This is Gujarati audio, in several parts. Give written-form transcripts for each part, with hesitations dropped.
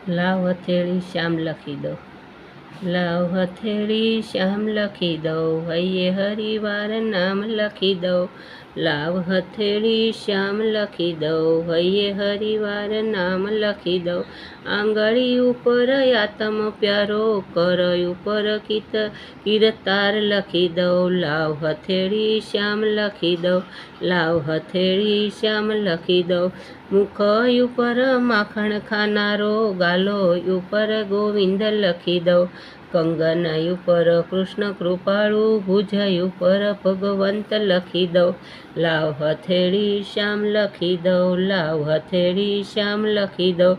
લાવ હથેળી શ્યામ લખી દઉં, લાવ હથેળી શ્યામ લખી દઉં, હૈયે હરિવાર નામ લખી દઉં, લાવ હથેળી શ્યામ લખી દઉં, હૈયે હરિવાર નામ લખી દઉં, આંગળી ઉપર આતમ પ્યારો, કર ઉપર કીર્તાર લખી દઉં, લાવ હથેળી શ્યામ લખી દઉં, લાવ હથેળી શ્યામ લખી દઉં, મુખ ઉપર માખણ ખાનારો, ગાલો ઉપર ગોવિંદ લખી દઉં, કંગન ઉપર કૃષ્ણ કૃપાળુ, ભુજ ઉપર ભગવંત લખી દઉં, લાવ હથેળી શ્યામ લખી દઉં, લાવ હથેળી શ્યામ લખી દઉં,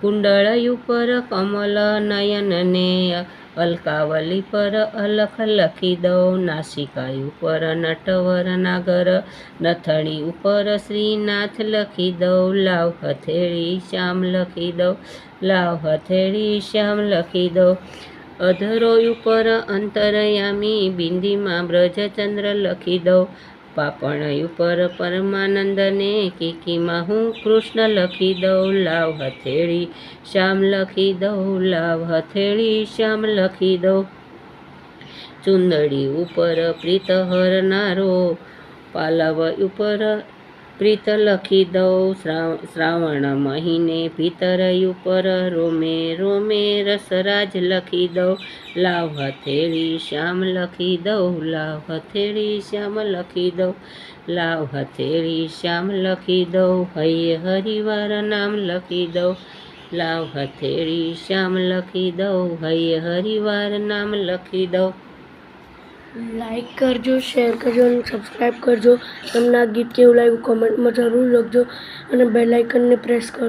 કુંડળ ઉપર કમલ નયન ને, અલકાવલી પર અલખ લખી દઉં, નાસિકા ઉપર નટવર નાગર, નથણી ઉપર શ્રીનાથ લખી દઉં, લાવ હથેળી શ્યામ લખી દઉં, લાવ હથેળી શ્યામ લખી દઉં, અધરો ઉપર અંતરયામી, બિંદીમાં બ્રજચંદ્ર લખી દઉં, પાપણ ઉપર પરમાનંદ ને, કીકીમાં હું કૃષ્ણ લખી દઉં, લાવ હથેળી શ્યામ લખી દઉં, લાવ હથેળી શ્યામ લખી દઉં, ચુંદડી ઉપર પ્રીત હરનારો, પાલવ ઉપર પ્રીત લખી દઉં, શ્રાવણ મહિને ભીતર ઉપર રોમે રોમે રસરાજ લખી દઉં, લાવ હથેળી શ્યામ લખી દઉં, લાવ હથેળી શ્યામ લખી દઉં, લાવ હથેળી શ્યામ લખી દઉં, હૈયે હરિવાર નામ લખી દઉં, લાવ હથેળી શ્યામ લખી દઉં, હૈયે હરિવાર નામ લખી દઉં. લાઈક કરજો, શેર કરજો અને સબસ્ક્રાઈબ કરજો. તમને આ ગીત કેવું લાગ્યું કોમેન્ટમાં જરૂર લખજો અને બેલ આઇકનને પ્રેસ કરજો.